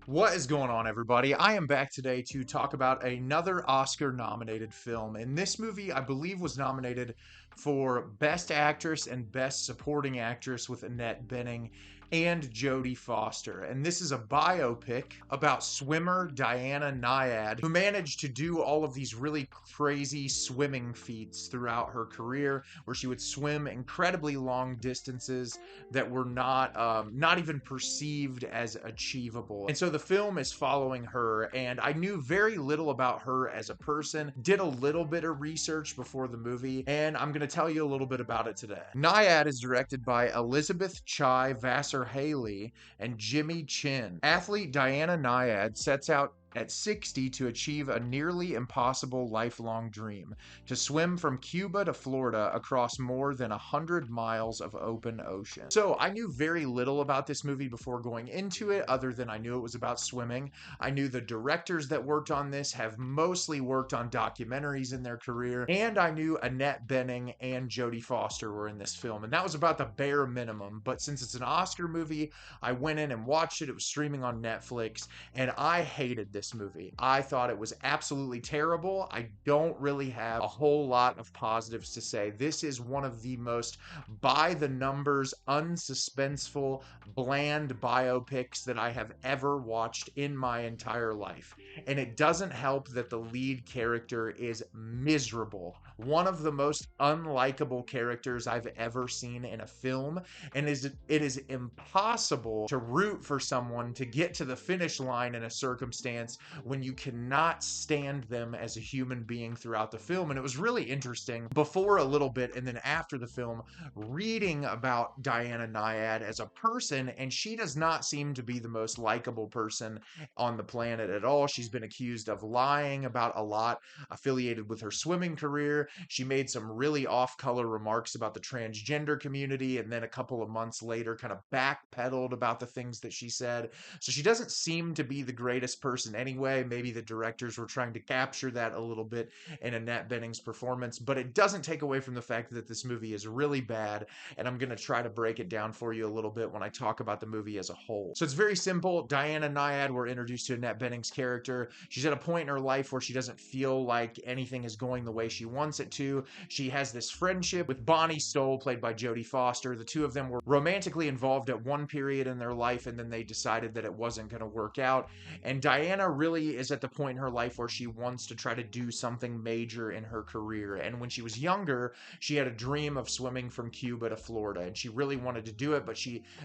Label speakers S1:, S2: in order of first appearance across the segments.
S1: What is going on, everybody? I am back today to talk about another Oscar nominated film. And this movie, I believe, was nominated for Best Actress and Best Supporting Actress with Annette Bening and Jodie Foster. And this is a biopic about swimmer Diana Nyad, who managed to do all of these really crazy swimming feats throughout her career, where she would swim incredibly long distances that were not even perceived as achievable. And so the film is following her, and I knew very little about her as a person, did a little bit of research before the movie, and I'm going to tell you a little bit about it today. Nyad is directed by Elizabeth Chai Vasarhelyi and Jimmy Chin. Athlete Diana Nyad sets out at 60 to achieve a nearly impossible lifelong dream: to swim from Cuba to Florida across more than 100 miles of open ocean. So I knew very little about this movie before going into it, other than I knew it was about swimming. I knew the directors that worked on this have mostly worked on documentaries in their career, and I knew Annette Bening and Jodie Foster were in this film, and that was about the bare minimum. But since it's an Oscar movie, I went in and watched it. It was streaming on Netflix, and I hated this movie. I thought it was absolutely terrible. I don't really have a whole lot of positives to say. This is one of the most by the numbers, unsuspenseful, bland biopics that I have ever watched in my entire life. And it doesn't help that the lead character is miserable. One of the most unlikable characters I've ever seen in a film, and it is impossible to root for someone to get to the finish line in a circumstance when you cannot stand them as a human being throughout the film. And it was really interesting before a little bit and then after the film, reading about Diana Nyad as a person, and she does not seem to be the most likable person on the planet at all. She's been accused of lying about a lot affiliated with her swimming career. She made some really off-color remarks about the transgender community, and then a couple of months later kind of backpedaled about the things that she said. So she doesn't seem to be the greatest person anyway. Maybe the directors were trying to capture that a little bit in Annette Bening's performance, but it doesn't take away from the fact that this movie is really bad, and I'm going to try to break it down for you a little bit when I talk about the movie as a whole. So it's very simple. Diana Nyad, we're introduced to Annette Bening's character. She's at a point in her life where she doesn't feel like anything is going the way she wants it to. She has this friendship with Bonnie Stoll, played by Jodie Foster. The two of them were romantically involved at one period in their life, and then they decided that it wasn't going to work out. And Diana really is at the point in her life where she wants to try to do something major in her career. And when she was younger, she had a dream of swimming from Cuba to Florida, and she really wanted to do it, but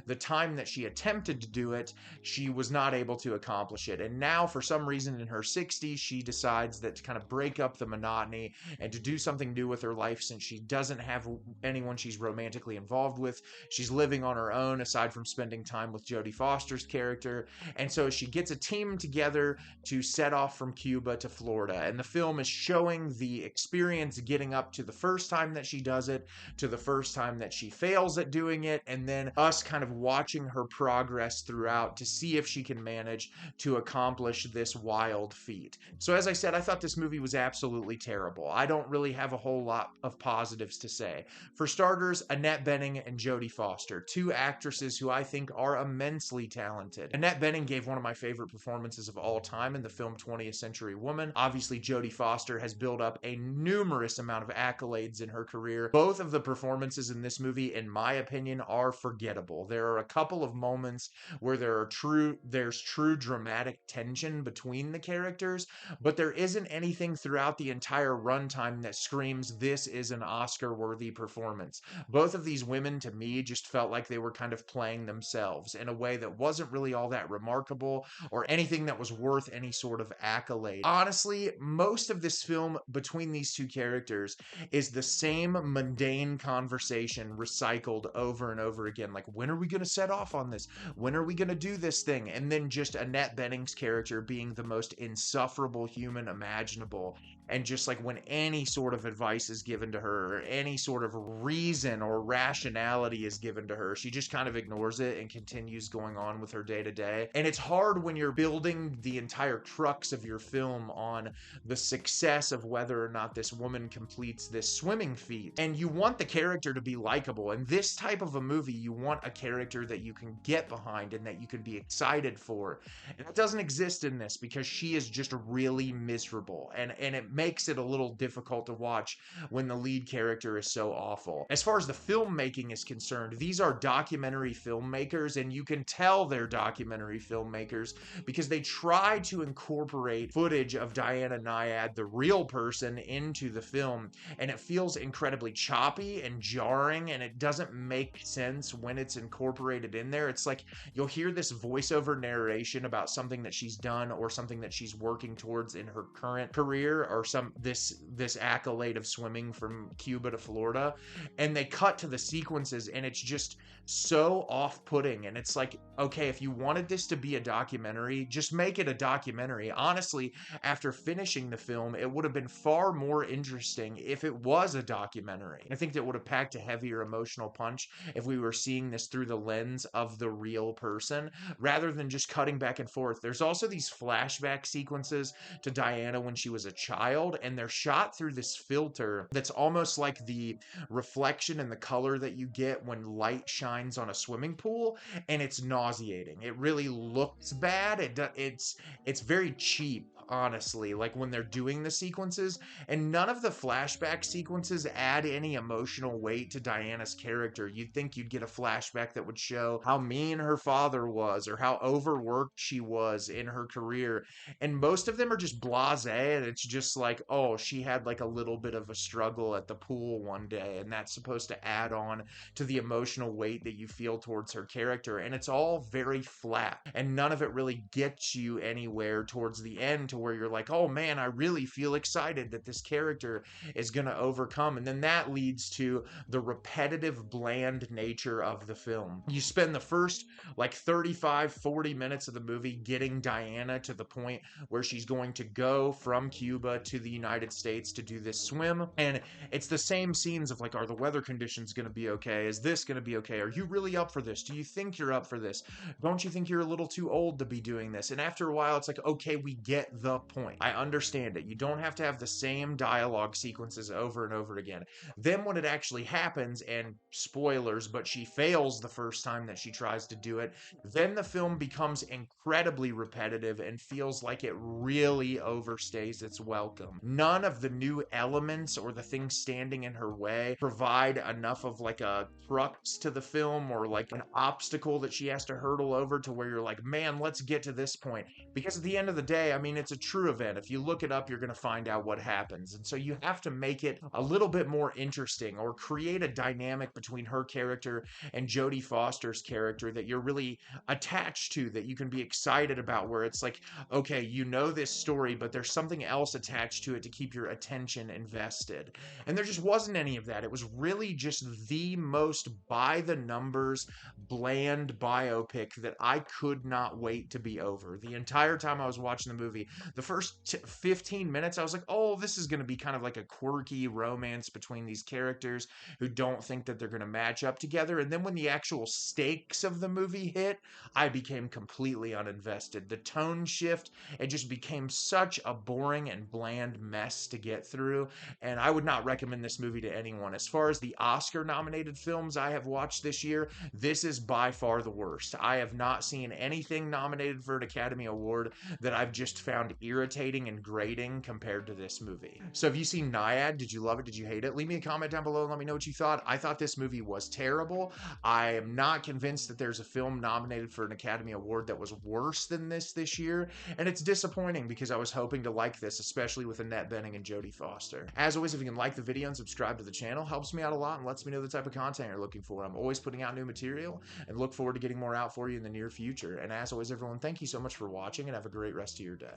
S1: the time that she attempted to do it, she was not able to accomplish it. And now, for some reason, in her 60s, she decides that to kind of break up the monotony and to do something new with her life, since she doesn't have anyone she's romantically involved with. She's living on her own, aside from spending time with Jodie Foster's character. And so she gets a team together to set off from Cuba to Florida. And the film is showing the experience getting up to the first time that she does it, to the first time that she fails at doing it, and then us kind of watching her progress throughout to see if she can manage to accomplish this wild feat. So as I said, I thought this movie was absolutely terrible. I don't really have a whole lot of positives to say. For starters, Annette Bening and Jodie Foster, two actresses who I think are immensely talented. Annette Bening gave one of my favorite performances of all time in the film 20th Century Woman. Obviously, Jodie Foster has built up a numerous amount of accolades in her career. Both of the performances in this movie, in my opinion, are forgettable. There are a couple of moments where there's true dramatic tension between the characters, but there isn't anything throughout the entire runtime that screams this is an Oscar-worthy performance. Both of these women, to me, just felt like they were kind of playing themselves in a way that wasn't really all that remarkable or anything that was worth any sort of accolade. Honestly, most of this film between these two characters is the same mundane conversation recycled over and over again. Like, when are we going to set off on this? When are we going to do this thing? And then just Annette Bening's character being the most insufferable human imaginable. And just like when any sort of advice is given to her or any sort of reason or rationality is given to her, she just kind of ignores it and continues going on with her day to day. And it's hard when you're building the entire crux of your film on the success of whether or not this woman completes this swimming feat. And you want the character to be likable. In this type of a movie, you want a character that you can get behind and that you can be excited for. And it doesn't exist in this because she is just really miserable. And it makes it a little difficult to watch when the lead character is so awful. As far as the filmmaking is concerned, these are documentary filmmakers, and you can tell they're documentary filmmakers because they try to incorporate footage of Diana Nyad, the real person, into the film, and it feels incredibly choppy and jarring, and it doesn't make sense when it's incorporated in there. It's like you'll hear this voiceover narration about something that she's done or something that she's working towards in her current career, or this accolade of swimming from Cuba to Florida, and they cut to the sequences and it's just so off-putting. And it's like, okay, if you wanted this to be a documentary, just make it a documentary. Honestly, after finishing the film, it would have been far more interesting if it was a documentary. I think that would have packed a heavier emotional punch if we were seeing this through the lens of the real person rather than just cutting back and forth. There's also these flashback sequences to Diana when she was a child, and they're shot through this filter that's almost like the reflection and the color that you get when light shines on a swimming pool, and it's nauseating. It really looks bad. It's very cheap, honestly, like when they're doing the sequences, and none of the flashback sequences add any emotional weight to Diana's character. You'd think you'd get a flashback that would show how mean her father was or how overworked she was in her career, and most of them are just blasé, and it's just like, oh, she had like a little bit of a struggle at the pool one day, and that's supposed to add on to the emotional weight that you feel towards her character. And it's all very flat, and none of it really gets you anywhere towards the end to where you're like, oh man, I really feel excited that this character is going to overcome. And then that leads to the repetitive, bland nature of the film. You spend the first like 35-40 minutes of the movie getting Diana to the point where she's going to go from Cuba to the United States to do this swim, and it's the same scenes of like, are the weather conditions going to be okay? Is this going to be okay? Are you really up for this? Do you think you're up for this? Don't you think you're a little too old to be doing this? And after a while, it's like, okay, we get the point. I understand it. You don't have to have the same dialogue sequences over and over again. Then when it actually happens, and spoilers, but she fails the first time that she tries to do it, then the film becomes incredibly repetitive and feels like it really overstays its welcome. None of the new elements or the things standing in her way provide enough of like a crux to the film or like an obstacle that she has to hurdle over to where you're like, man, let's get to this point. Because at the end of the day, I mean, it's a true event. If you look it up, you're going to find out what happens. And so you have to make it a little bit more interesting or create a dynamic between her character and Jodie Foster's character that you're really attached to, that you can be excited about, where it's like, okay, you know this story, but there's something else attached to it to keep your attention invested. And there just wasn't any of that. It was really just the most by the numbers, bland biopic that I could not wait to be over. The entire time I was watching the movie, the first 15 minutes, I was like, oh, this is going to be kind of like a quirky romance between these characters who don't think that they're going to match up together. And then when the actual stakes of the movie hit, I became completely uninvested. The tone shift, it just became such a boring and bland mess to get through, and I would not recommend this movie to anyone. As far as the Oscar-nominated films I have watched this year, this is by far the worst. I have not seen anything nominated for an Academy Award that I've just found irritating and grating compared to this movie. So have you seen Nyad? Did you love it? Did you hate it? Leave me a comment down below and let me know what you thought. I thought this movie was terrible. I am not convinced that there's a film nominated for an Academy Award that was worse than this year, and it's disappointing because I was hoping to like this, especially with Annette Bening and Jodie Foster. As always, if you can like the video and subscribe to the channel, helps me out a lot and lets me know the type of content you're looking for. I'm always putting out new material and look forward to getting more out for you in the near future. And as always, everyone, thank you so much for watching and have a great rest of your day.